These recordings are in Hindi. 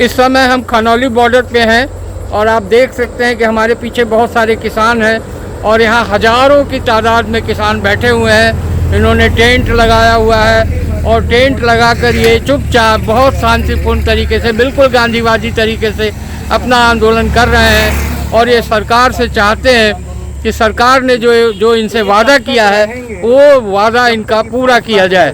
इस समय हम खनौली बॉर्डर पे हैं और आप देख सकते हैं कि हमारे पीछे बहुत सारे किसान हैं और यहाँ हज़ारों की तादाद में किसान बैठे हुए हैं। इन्होंने टेंट लगाया हुआ है और टेंट लगाकर ये चुपचाप बहुत शांतिपूर्ण तरीके से, बिल्कुल गांधीवादी तरीके से अपना आंदोलन कर रहे हैं। और ये सरकार से चाहते हैं कि सरकार ने जो इनसे वादा किया है वो वादा इनका पूरा किया जाए।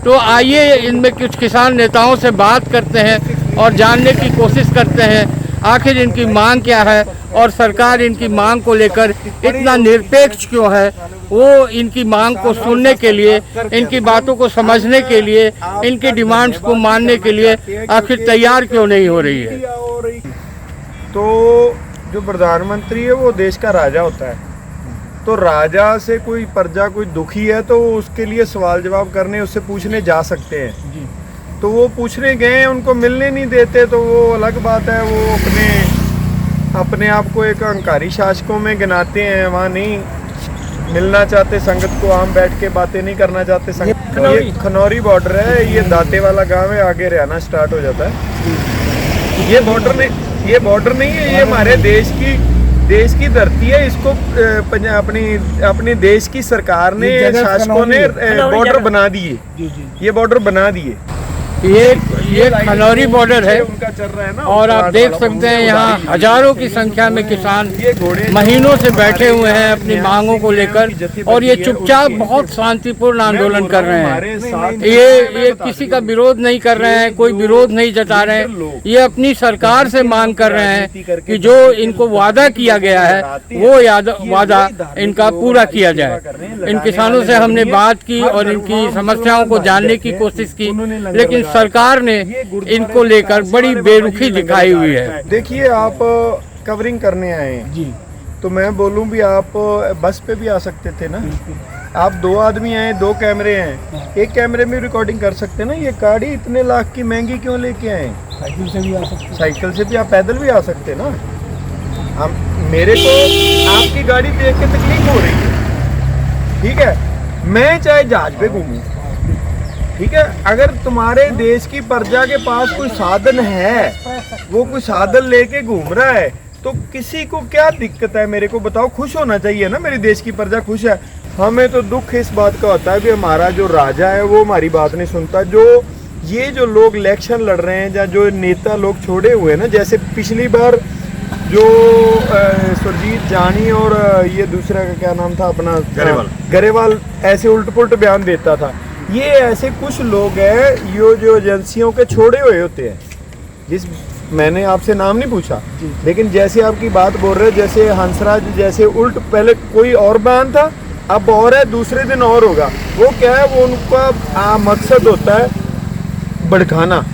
तो आइए इनमें कुछ किसान नेताओं से बात करते हैं और जानने की कोशिश करते हैं आखिर इनकी मांग क्या है और सरकार इनकी मांग को लेकर इतना निरपेक्ष क्यों है। वो इनकी मांग को सुनने के लिए, इनकी बातों को समझने के लिए, इनकी डिमांड्स को मानने के लिए आखिर तैयार क्यों नहीं हो रही है। तो जो प्रधानमंत्री है वो देश का राजा होता है, तो राजा से कोई प्रजा कोई दुखी है तो उसके लिए सवाल जवाब करने, उससे पूछने जा सकते हैं जी। तो वो पूछने गए, उनको मिलने नहीं देते तो वो अलग बात है। वो अपने आप को एक अहंकारी शासकों में गिनाते हैं, वहाँ नहीं मिलना चाहते संगत को, आम बैठ के बातें नहीं करना चाहते संगत। ये खनौरी बॉर्डर है, ये दाते वाला गांव है, आगे हरियाणा स्टार्ट हो जाता है। ये बॉर्डर नहीं है, ये हमारे देश की धरती है। इसको अपनी देश की सरकार ने, शासकों ने बॉर्डर बना दिए, ये बॉर्डर बना दिए। ये खनौरी बॉर्डर है उनका चल रहा है ना। और आप देख सकते हैं यहाँ हजारों की संख्या में किसान महीनों से बैठे हुए हैं अपनी मांगों को लेकर और ये चुपचाप बहुत शांतिपूर्ण आंदोलन कर रहे हैं। ये किसी का विरोध नहीं कर रहे हैं, कोई विरोध नहीं जता रहे हैं। ये अपनी सरकार से मांग कर रहे हैं कि जो इनको वादा किया गया है वो वादा इनका पूरा किया जाए। इन किसानों से हमने बात की और इनकी समस्याओं को जानने की कोशिश की, लेकिन सरकार ने इनको लेकर बड़ी बेरुखी दिखाई हुई है। देखिए, आप कवरिंग करने आए हैं जी, तो मैं बोलूं भी आप बस पे भी आ सकते थे ना। आप 2 आदमी आए, 2 कैमरे हैं, एक कैमरे में रिकॉर्डिंग कर सकते ना। ये गाड़ी इतने लाख की महंगी क्यों लेके आए? साइकिल से भी आ सकते, साइकिल से भी आप पैदल भी आ सकते ना। हम मेरे को आपकी गाड़ी देख के तकलीफ हो रही है, ठीक है। मैं चाहे जहाज पे घूमूं, ठीक है। अगर तुम्हारे देश की प्रजा के पास कोई साधन है, वो कोई साधन लेके घूम रहा है, तो किसी को क्या दिक्कत है? मेरे को बताओ, खुश होना चाहिए ना, मेरे देश की प्रजा खुश है। हमें तो दुख इस बात का होता है कि हमारा जो राजा है वो हमारी बात नहीं सुनता। जो लोग इलेक्शन लड़ रहे हैं या जो नेता लोग छोड़े हुए हैं ना, जैसे पिछली बार जो सुरजीत जानी और ये दूसरा का क्या नाम था अपना, गरेवाल ऐसे उल्ट पुल्ट बयान देता था। ये ऐसे कुछ लोग हैं जो एजेंसियों के छोड़े हुए होते हैं। मैंने आपसे नाम नहीं पूछा, लेकिन जैसे आपकी बात बोल रहे, जैसे हंसराज जैसे उल्ट, पहले कोई और बयान था, अब और है, दूसरे दिन और होगा। वो क्या है, वो उनका मकसद होता है भड़काना।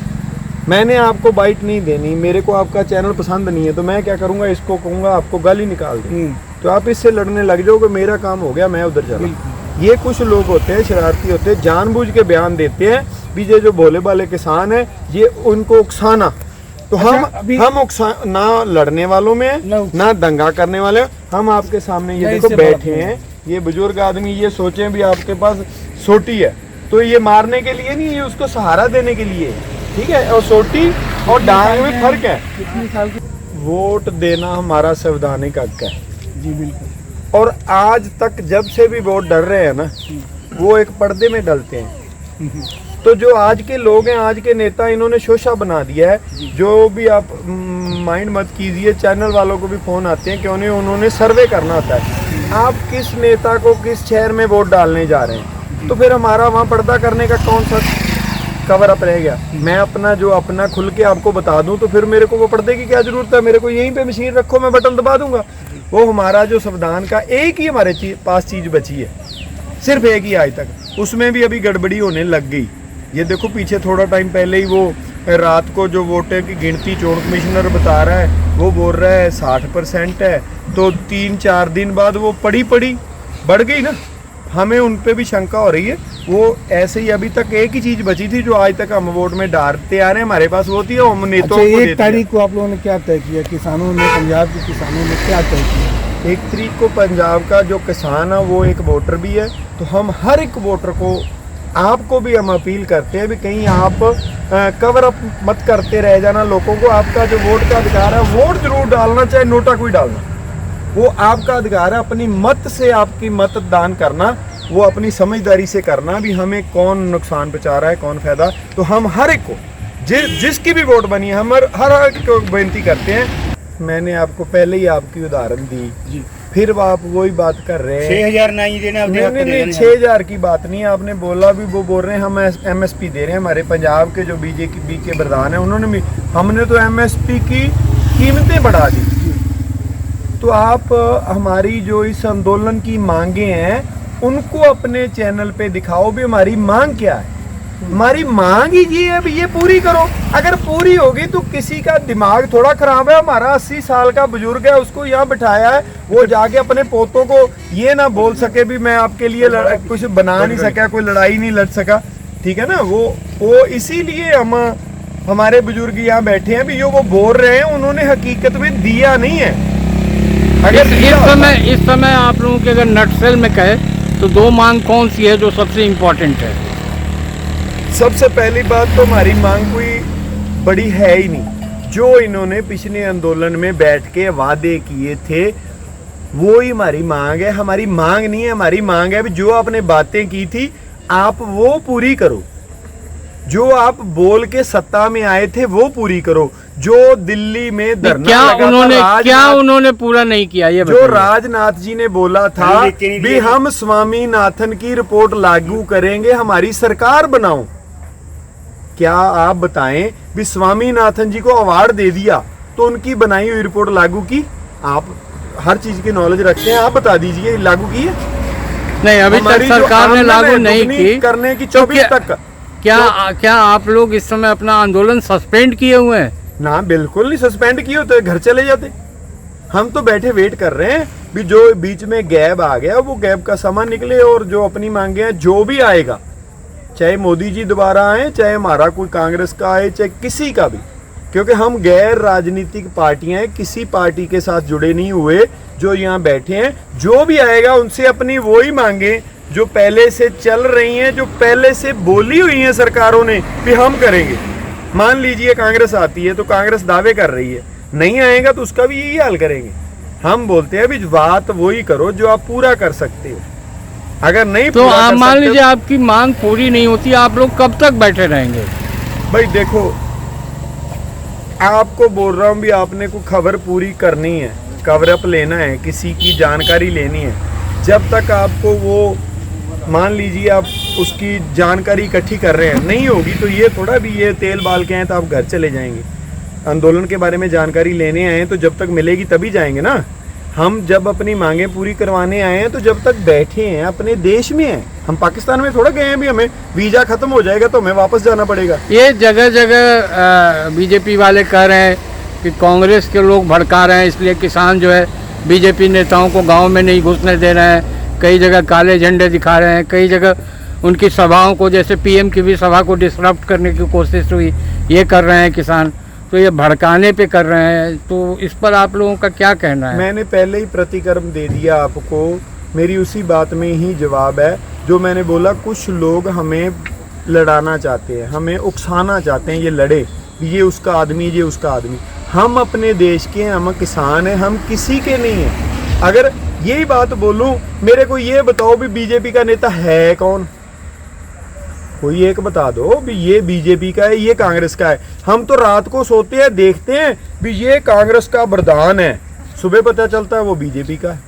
मैंने आपको बाइट नहीं देनी, मेरे को आपका चैनल पसंद नहीं है, तो मैं क्या करूँगा, इसको कहूँगा आपको गाली निकाल दूँ, तो आप इससे लड़ने लग जाओ कि मेरा काम हो गया, मैं उधर चला। ये कुछ लोग होते हैं, शरारती होते हैं, जानबूझ के बयान देते हैं भी ये जो भोले भाले किसान हैं, ये उनको उकसाना। तो हम ना लड़ने वालों में, ना दंगा करने वाले, हम आपके सामने ये देखो बैठे हैं। ये बुजुर्ग आदमी ये सोचें भी आपके पास सोटी है, तो ये मारने के लिए नहीं, ये उसको सहारा देने के लिए, ठीक है। और सोटी और डांग में फर्क है। कितने साल की वोट देना हमारा संवैधानिक हक है जी, बिल्कुल। और आज तक जब से भी वोट डर रहे हैं ना, वो एक पर्दे में डलते हैं। तो जो आज के लोग हैं, आज के नेता, इन्होंने शोशा बना दिया है। जो भी आप माइंड मत कीजिए, चैनल वालों को भी फोन आते हैं कि उन्होंने सर्वे करना होता है, आप किस नेता को किस शहर में वोट डालने जा रहे हैं। तो फिर हमारा वहाँ पर्दा करने का कौन सा कवर अप रह गया? मैं अपना खुल के आपको बता दूं तो फिर मेरे को वो पर्दे की क्या जरूरत है? मेरे को यहीं पे मशीन रखो, मैं बटन दबा दूंगा। वो हमारा जो संविधान का एक ही हमारे पास चीज बची है, सिर्फ एक ही आज तक, उसमें भी अभी गड़बड़ी होने लग गई। ये देखो पीछे थोड़ा टाइम पहले ही वो रात को जो वोटर की गिनती चोन कमिश्नर बता रहा है, वो बोल रहा है 60% है, तो 3-4 दिन बाद वो पड़ी बढ़ गई ना। हमें उन पे भी शंका हो रही है। वो ऐसे ही अभी तक एक ही चीज बची थी जो आज तक हम वोट में डालते आ रहे हैं, हमारे पास होती है, हम नेताओं को 1 तारीख को आप लोगों ने क्या तय किया? किसानों ने, पंजाब के किसानों ने क्या तय किया? 1 तारीख को पंजाब का जो किसान है वो एक वोटर भी है, तो हम हर एक वोटर को आपको भी हम अपील करते हैं भी कहीं आप कवर अप मत करते रह जाना लोगों को। आपका जो वोट का अधिकार है, वोट जरूर डालना, चाहे नोटा कोई डालना, वो आपका अधिकार है। अपनी मत से आपकी मतदान करना, वो अपनी समझदारी से करना भी हमें कौन नुकसान पहुंचा रहा है, कौन फायदा। तो हम हर एक को जिसकी भी वोट बनी है, हम हर एक को बेनती करते हैं। मैंने आपको पहले ही आपकी उदाहरण दी जी, फिर आप वही बात कर रहे हैं। 6,000 नहीं देना, नहीं 6,000 की बात नहीं है। आपने बोला भी, वो बोल रहे हैं हम MSP दे रहे हैं। हमारे पंजाब के जो बीजेपी के प्रधान है उन्होंने भी, हमने तो MSP की कीमतें बढ़ा दी। तो आप हमारी जो इस आंदोलन की मांगे हैं उनको अपने चैनल पे दिखाओ भी हमारी मांग क्या है। हमारी मांग ही ये है भी ये पूरी करो। अगर पूरी होगी तो किसी का दिमाग थोड़ा खराब है। हमारा 80 साल का बुजुर्ग है, उसको यहाँ बिठाया है, वो जाके अपने पोतों को ये ना बोल सके भी मैं आपके लिए कुछ बना नहीं सका, कोई लड़ाई नहीं लड़ सका, ठीक है ना। वो इसीलिए हम हमारे बुजुर्ग यहाँ बैठे हैं भी, जो वो बोल रहे हैं उन्होंने हकीकत में दिया नहीं है। अगर इस समय आप लोगों के अगर नटसेल में कहे तो दो मांग कौन सी है जो सबसे इम्पोर्टेंट है? सबसे पहली बात तो हमारी मांग कोई बड़ी है ही नहीं। जो इन्होंने पिछले आंदोलन में बैठ के वादे किए थे वो ही हमारी मांग है। हमारी मांग नहीं है, हमारी मांग है भी जो आपने बातें की थी आप वो पूरी करो। जो आप बोल के सत्ता में आए थे वो पूरी करो। जो दिल्ली में धरना क्या उन्होंने पूरा नहीं किया? ये जो राजनाथ जी ने बोला था भी हम स्वामीनाथन की रिपोर्ट लागू करेंगे, हमारी सरकार बनाओ। क्या आप बताएं भी स्वामीनाथन जी को अवार्ड दे दिया तो उनकी बनाई हुई रिपोर्ट लागू की? आप हर चीज की नॉलेज रखते हैं, आप बता दीजिए लागू की है? नहीं, अभी तक सरकार ने लागू नहीं की। करने की 24 तक क्या आप लोग इस समय अपना आंदोलन सस्पेंड किए हुए हैं? ना, बिल्कुल नहीं सस्पेंड किए होते, घर चले जाते। हम तो बैठे वेट कर रहे हैं भी जो बीच में गैप आ गया वो गैप का समय निकले और जो अपनी मांगे हैं जो भी आएगा, चाहे मोदी जी दोबारा आए, चाहे हमारा कोई कांग्रेस का आए, चाहे किसी का भी, क्योंकि हम गैर राजनीतिक पार्टियां हैं, किसी पार्टी के साथ जुड़े नहीं हुए। जो यहाँ बैठे हैं जो भी आएगा उनसे अपनी वो ही मांगे जो पहले से चल रही हैं, जो पहले से बोली हुई हैं सरकारों ने भी हम करेंगे। मान लीजिए कांग्रेस आती है तो कांग्रेस दावे कर रही है, नहीं आएगा तो उसका भी यही हाल करेंगे। हम बोलते हैं भी बात वही करो जो आप पूरा कर सकते हो। अगर नहीं तो आप मान लीजिए आपकी मांग पूरी नहीं होती, आप लोग कब तक बैठे रहेंगे? भाई देखो, आपको बोल रहा हूँ भी आपने को खबर पूरी करनी है, कवर अप लेना है, किसी की जानकारी लेनी है। जब तक आपको वो, मान लीजिए आप उसकी जानकारी इकट्ठी कर रहे हैं, नहीं होगी तो ये थोड़ा भी ये तेल बाल के हैं तो आप घर चले जाएंगे। आंदोलन के बारे में जानकारी लेने आए हैं तो जब तक मिलेगी तभी जाएंगे ना। हम जब अपनी मांगे पूरी करवाने आए हैं तो जब तक बैठे हैं अपने देश में हैं, हम पाकिस्तान में थोड़ा गए हैं भी हमें वीजा खत्म हो जाएगा तो हमें वापस जाना पड़ेगा। ये जगह जगह बीजेपी वाले कह रहे हैं कि कांग्रेस के लोग भड़का रहे हैं, इसलिए किसान जो है बीजेपी नेताओं को गांव में नहीं घुसने दे रहे हैं। कई जगह काले झंडे दिखा रहे हैं, कई जगह उनकी सभाओं को, जैसे पीएम की भी सभा को डिसरप्ट करने की कोशिश हुई, ये कर रहे हैं किसान। तो ये भड़काने पे कर रहे हैं, तो इस पर आप लोगों का क्या कहना है? मैंने पहले ही प्रतिक्रम दे दिया आपको, मेरी उसी बात में ही जवाब है जो मैंने बोला। कुछ लोग हमें लड़ाना चाहते हैं, हमें उकसाना चाहते हैं, ये लड़े, ये उसका आदमी, ये उसका आदमी। हम अपने देश के हैं, हम किसान हैं, हम किसी के नहीं हैं। अगर यही बात बोलूं, मेरे को ये बताओ भी बीजेपी का नेता है कौन? कोई एक बता दो भी ये बीजेपी का है, ये कांग्रेस का है। हम तो रात को सोते हैं, देखते हैं भी ये कांग्रेस का प्रधान है, सुबह पता चलता है वो बीजेपी का है।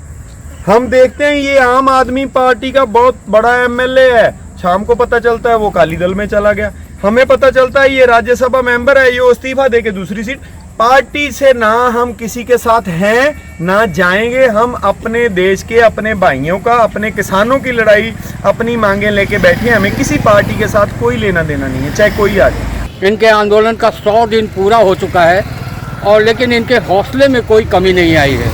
हम देखते हैं ये आम आदमी पार्टी का बहुत बड़ा एमएलए है, शाम को पता चलता है वो अकाली दल में चला गया। हमें पता चलता है ये राज्यसभा मेंबर है, ये इस्तीफा देके दूसरी सीट। पार्टी से ना हम किसी के साथ हैं ना जाएंगे। हम अपने देश के, अपने भाइयों का, अपने किसानों की लड़ाई, अपनी मांगे लेके बैठे हैं। हमें किसी पार्टी के साथ कोई लेना देना नहीं है, चाहे कोई आ जाए। इनके आंदोलन का 100 दिन पूरा हो चुका है और लेकिन इनके हौसले में कोई कमी नहीं आई है।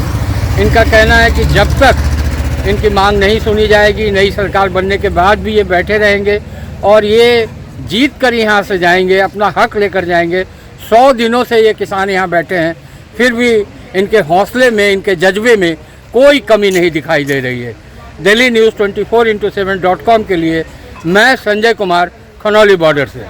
इनका कहना है कि जब तक इनकी मांग नहीं सुनी जाएगी, नई सरकार बनने के बाद भी ये बैठे रहेंगे और ये जीत कर यहाँ से जाएंगे, अपना हक लेकर जाएंगे। 100 दिनों से ये किसान यहाँ बैठे हैं, फिर भी इनके हौसले में, इनके जज्बे में कोई कमी नहीं दिखाई दे रही है। दिल्ली न्यूज़ 24x7.com के लिए मैं संजय कुमार खनौली बॉर्डर से।